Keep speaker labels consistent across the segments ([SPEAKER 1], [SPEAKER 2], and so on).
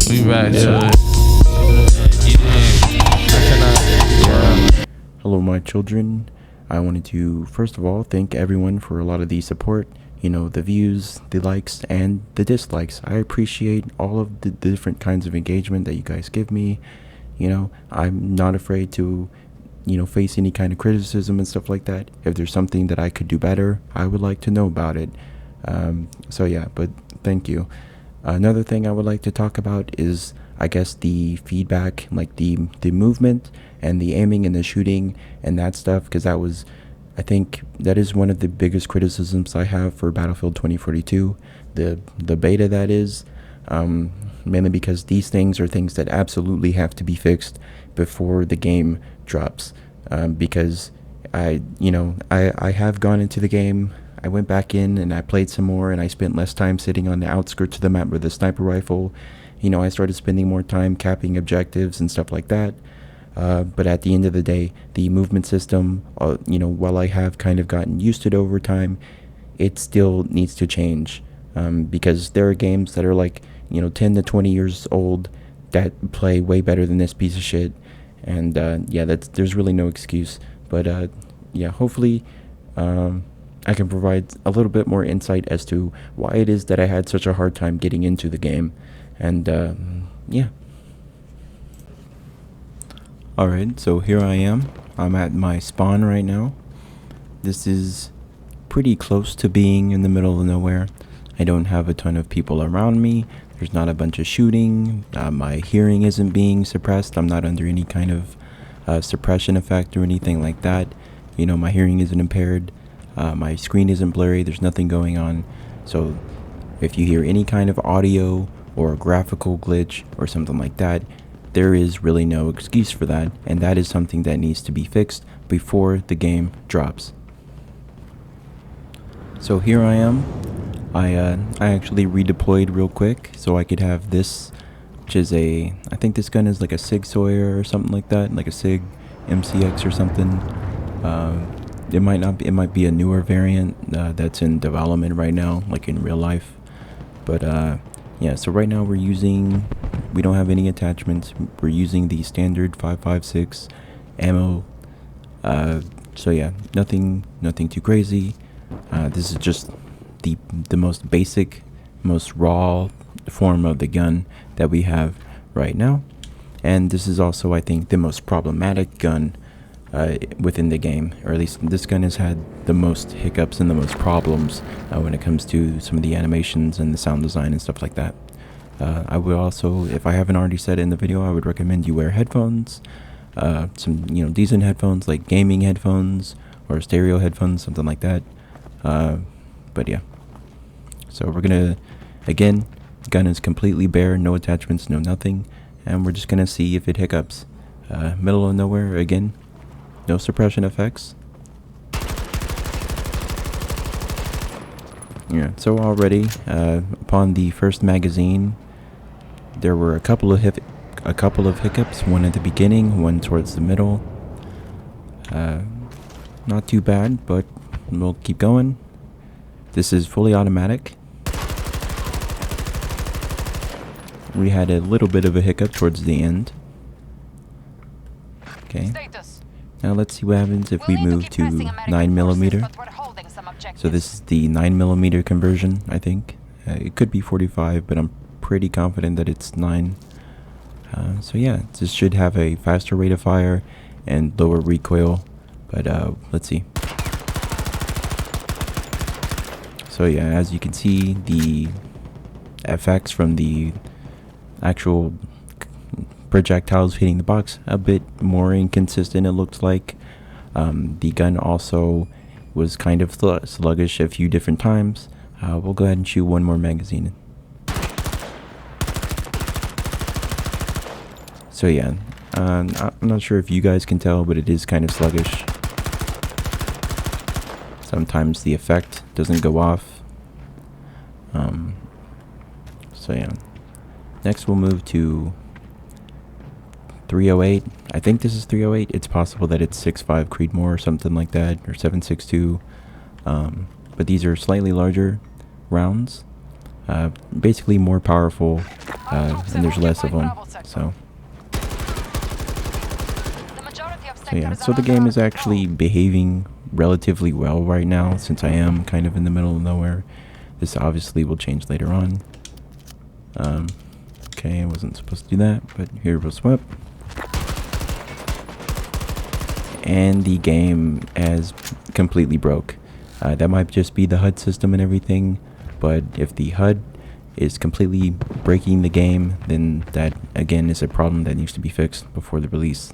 [SPEAKER 1] We back to it.
[SPEAKER 2] Hello, my children. I wanted to, first of all, thank everyone for a lot of the support. You know, the views, the likes, and the dislikes. I appreciate all of the different kinds of engagement that you guys give me. You know, I'm not afraid to, face any kind of criticism and stuff like that. If there's something that I could do better, I would like to know about it. But thank you. Another thing I would like to talk about is, I guess, the feedback, like the movement and the aiming and the shooting and that stuff, because I think that is one of the biggest criticisms I have for Battlefield 2042, the beta that is, mainly because these things are things that absolutely have to be fixed before the game drops, because I have gone into the game. I went back in and I played some more, and I spent less time sitting on the outskirts of the map with a sniper rifle. I started spending more time capping objectives and stuff like that. But at the end of the day, the movement system, while I have kind of gotten used to it over time, it still needs to change, because there are games that are like, 10 to 20 years old that play way better than this piece of shit. And there's really no excuse. But hopefully I can provide a little bit more insight as to why it is that I had such a hard time getting into the game. And Alright, so here I am. I'm at my spawn right now. This is pretty close to being in the middle of nowhere. I don't have a ton of people around me. There's not a bunch of shooting. My hearing isn't being suppressed. I'm not under any kind of suppression effect or anything like that. My hearing isn't impaired. My screen isn't blurry. There's nothing going on. So if you hear any kind of audio or a graphical glitch or something like that, there is really no excuse for that, and that is something that needs to be fixed before the game drops. So here I am. I actually redeployed real quick so I could have this, which is I think this gun is like a SIG Sawyer or something like that, like a SIG MCX or something. It might be a newer variant that's in development right now, like in real life. But so right now we don't have any attachments. We're using the standard 5.56 ammo. Nothing too crazy. This is just the most basic, most raw form of the gun that we have right now. And this is also, I think, the most problematic gun within the game, or at least this gun has had the most hiccups and the most problems when it comes to some of the animations and the sound design and stuff like that. I would also, if I haven't already said it in the video, I would recommend you wear headphones, some decent headphones like gaming headphones or stereo headphones, something like that. So we're gonna, again, gun is completely bare, no attachments, no nothing, and we're just gonna see if it hiccups. Middle of nowhere again. No suppression effects. Yeah, so already, upon the first magazine, there were a couple of hiccups, one at the beginning, one towards the middle. Not too bad, but we'll keep going. This is fully automatic. We had a little bit of a hiccup towards the end. Okay. Now let's see what happens if we move to 9mm. So this is the 9mm conversion, I think. It could be 45, but I'm pretty confident that it's 9. This should have a faster rate of fire and lower recoil. But let's see. So yeah, as you can see, the effects from the actual projectiles hitting the box a bit more inconsistent, it looks like. The gun also was kind of sluggish a few different times. We'll go ahead and shoot one more magazine. So yeah, I'm not sure if you guys can tell, but it is kind of sluggish. Sometimes the effect doesn't go off. Next we'll move to 308. I think this is 308. It's possible that it's 6.5 Creedmoor or something like that, or 7.62. But these are slightly larger rounds, basically more powerful and there's less of them. So yeah, so the game is actually behaving relatively well right now, since I am kind of in the middle of nowhere. This obviously will change later on. Okay, I wasn't supposed to do that, but here we'll swap. And the game has completely broke. That might just be the HUD system and everything, but if the HUD is completely breaking the game, then that again is a problem that needs to be fixed before the release.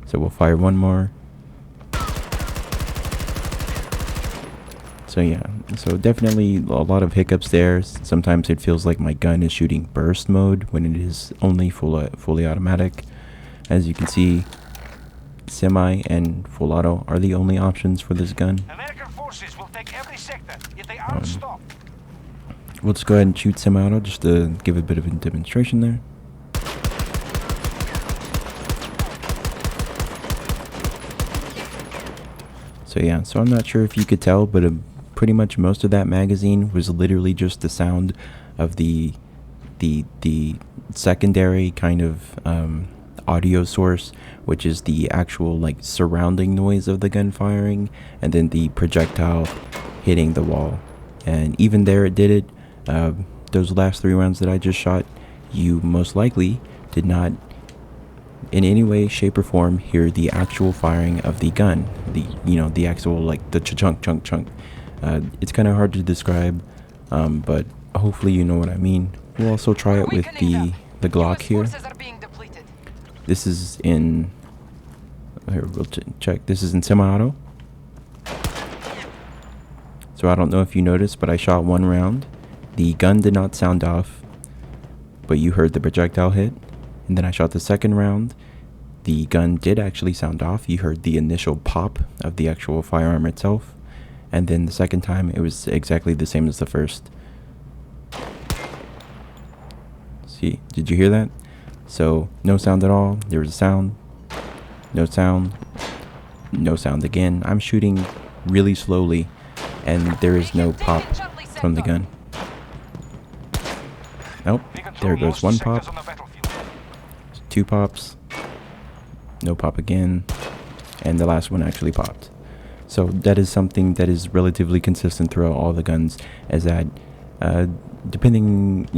[SPEAKER 2] So we'll fire one more. So yeah, so definitely a lot of hiccups there. Sometimes it feels like my gun is shooting burst mode when it is only fully automatic. As you can see, semi and full auto are the only options for this gun.
[SPEAKER 3] American forces will take every sector if they aren't stopped.
[SPEAKER 2] We'll just go ahead and shoot semi-auto just to give a bit of a demonstration there. So yeah, so I'm not sure if you could tell, but pretty much most of that magazine was literally just the sound of the secondary kind of audio source, which is the actual like surrounding noise of the gun firing, and then the projectile hitting the wall. And even there it did it. Those last 3 rounds that I just shot, you most likely did not in any way, shape, or form hear the actual firing of the gun. The actual, like, the chunk. It's kind of hard to describe, but hopefully you know what I mean. We'll also try it with the Glock here. This is in... Here, we'll check. This is in semi-auto. So I don't know if you noticed, but I shot 1 round. The gun did not sound off, but you heard the projectile hit. And then I shot the 2nd round. The gun did actually sound off. You heard the initial pop of the actual firearm itself. And then the 2nd time, it was exactly the same as the first. See, did you hear that? So, no sound at all. There was a sound. No sound. No sound again. I'm shooting really slowly, and there is no pop from the gun. Nope. There goes 1 pop. 2 pops, no pop again, and the last one actually popped. So that is something that is relatively consistent throughout all the guns, is that depending,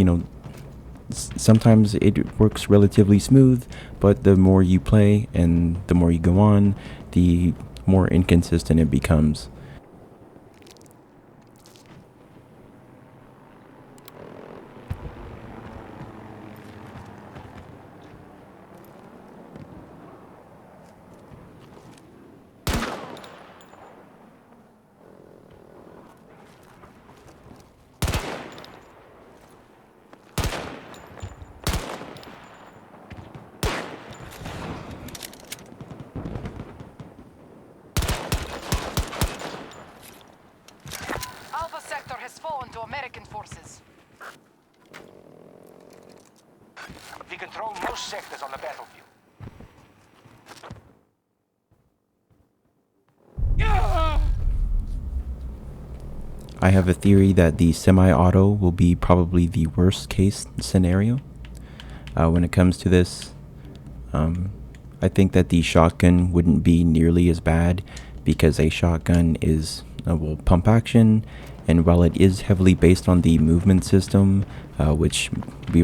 [SPEAKER 2] sometimes it works relatively smooth, but the more you play and the more you go on, the more inconsistent it becomes.
[SPEAKER 3] Has fallen to American forces. We control most sectors on the battlefield.
[SPEAKER 2] I have a theory that the semi-auto will be probably the worst case scenario when it comes to this. I think that the shotgun wouldn't be nearly as bad, because a shotgun is pump action, and while it is heavily based on the movement system, which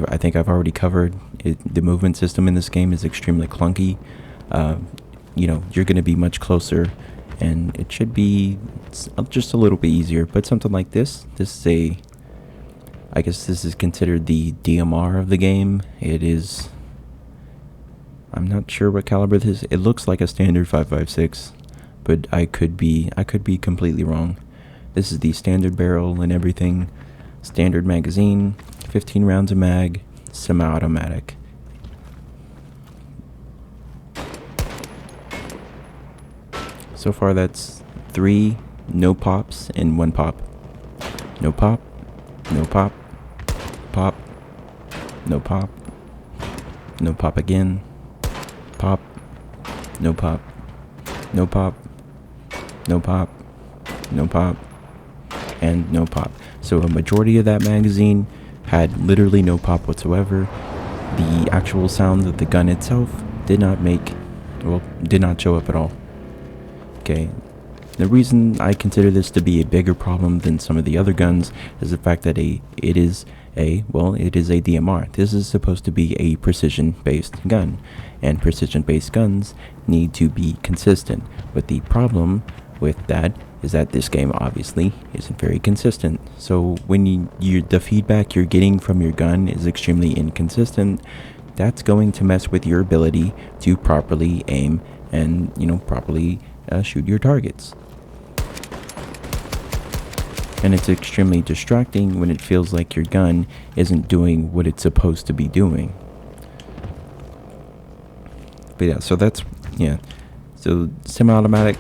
[SPEAKER 2] I think I've already covered, the movement system in this game is extremely clunky. You're going to be much closer, and it should be just a little bit easier. But something like this is I guess this is considered the DMR of the game. It is, I'm not sure what caliber this is. It looks like a standard 5.56, but I could be completely wrong. This is the standard barrel and everything, standard magazine, 15 rounds of mag, semi-automatic. So far that's 3 no pops and 1 pop. No pop, no pop, pop, no pop, no pop again, pop, no pop, no pop, no pop, no pop, and no pop. So a majority of that magazine had literally no pop whatsoever. The actual sound of the gun itself did not show up at all. Okay, the reason I consider this to be a bigger problem than some of the other guns is the fact that it is a DMR. This is supposed to be a precision-based gun, and precision-based guns need to be consistent. But the problem with that is that this game obviously isn't very consistent. So when the feedback you're getting from your gun is extremely inconsistent, that's going to mess with your ability to properly aim and properly shoot your targets. And it's extremely distracting when it feels like your gun isn't doing what it's supposed to be doing. But yeah, so so semi-automatic,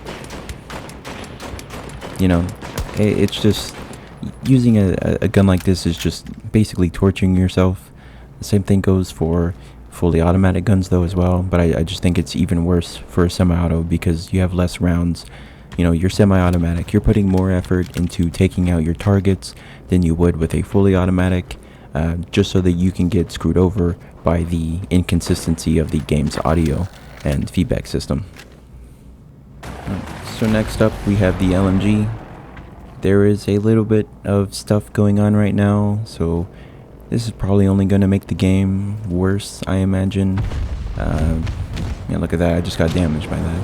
[SPEAKER 2] it's just using a gun like this is just basically torturing yourself. The same thing goes for fully automatic guns though as well, but I just think it's even worse for a semi-auto because you have less rounds. You're semi-automatic, you're putting more effort into taking out your targets than you would with a fully automatic, just so that you can get screwed over by the inconsistency of the game's audio and feedback system. So next up we have the LMG. There is a little bit of stuff going on right now, so this is probably only going to make the game worse, I imagine. Yeah, look at that, I just got damaged by that.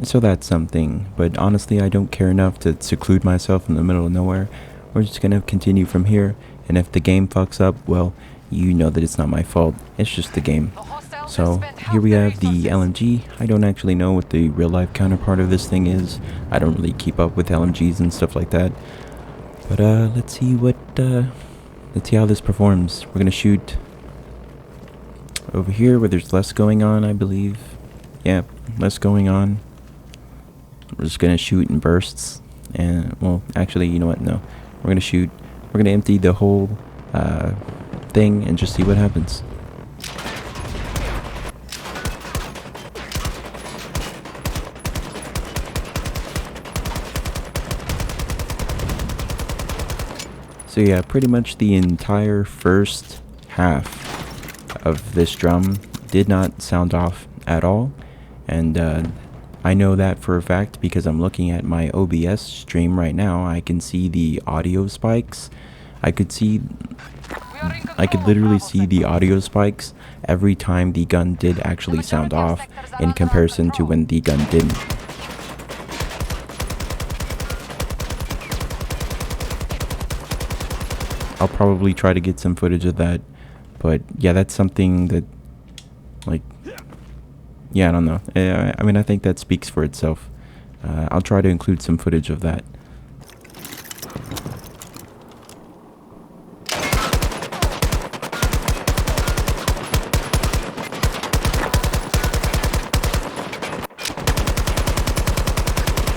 [SPEAKER 2] So that's something, but honestly I don't care enough to seclude myself in the middle of nowhere. We're just going to continue from here, and if the game fucks up, well, you know that it's not my fault, it's just the game. So here we have the LMG. I don't actually know what the real life counterpart of this thing is. I don't really keep up with LMGs and stuff like that. But let's see how this performs. We're gonna shoot over here where there's less going on, I believe. Yeah, less going on. We're just gonna shoot in bursts. And well, actually, you know what? No, we're gonna empty the whole thing and just see what happens. So yeah, pretty much the entire first half of this drum did not sound off at all, and I know that for a fact because I'm looking at my OBS stream right now. I can see the audio spikes. I could literally see the audio spikes every time the gun did actually sound off in comparison to when the gun didn't. I'll probably try to get some footage of that, but yeah, that's something that, yeah, I don't know. I mean, I think that speaks for itself. I'll try to include some footage of that.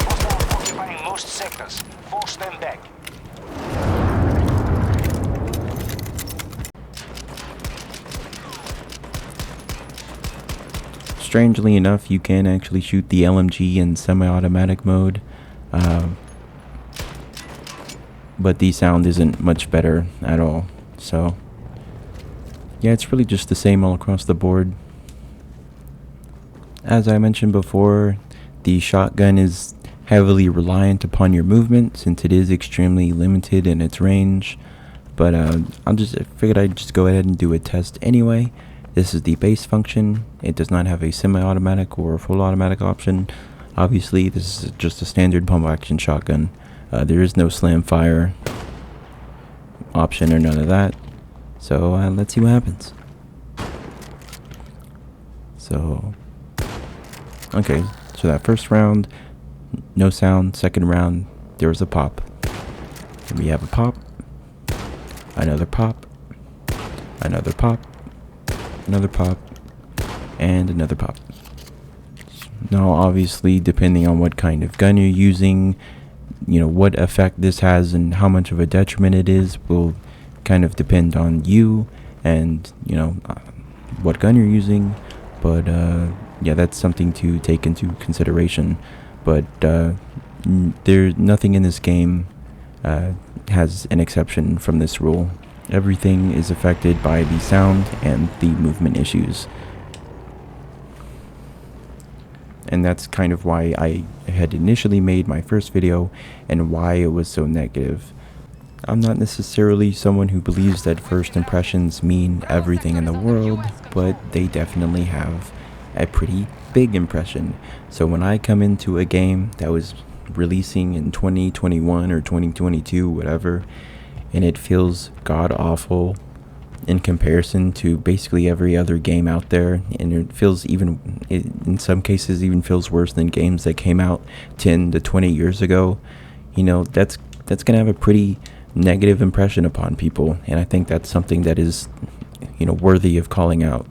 [SPEAKER 3] Hostile occupying most sectors. Force them back.
[SPEAKER 2] Strangely enough, you can actually shoot the LMG in semi-automatic mode, but the sound isn't much better at all. So yeah, it's really just the same all across the board. As I mentioned before, the shotgun is heavily reliant upon your movement since it is extremely limited in its range, but I figured I'd just go ahead and do a test anyway. This is the base function. It does not have a semi-automatic or full automatic option. Obviously, this is just a standard pump action shotgun. There is no slam fire option or none of that. So let's see what happens. So, okay, so that first round, no sound. Second round, there was a pop. And we have a pop, another pop, another pop, another pop, and another pop. Now obviously, depending on what kind of gun you're using, what effect this has and how much of a detriment it is will kind of depend on you and what gun you're using. But yeah, that's something to take into consideration. But there's nothing in this game has an exception from this rule. Everything is affected by the sound and the movement issues. And that's kind of why I had initially made my first video and why it was so negative. I'm not necessarily someone who believes that first impressions mean everything in the world, but they definitely have a pretty big impression. So when I come into a game that was releasing in 2021 or 2022, whatever, and it feels god-awful in comparison to basically every other game out there, and it feels in some cases even feels worse than games that came out 10 to 20 years ago, that's gonna have a pretty negative impression upon people, and I think that's something that is worthy of calling out.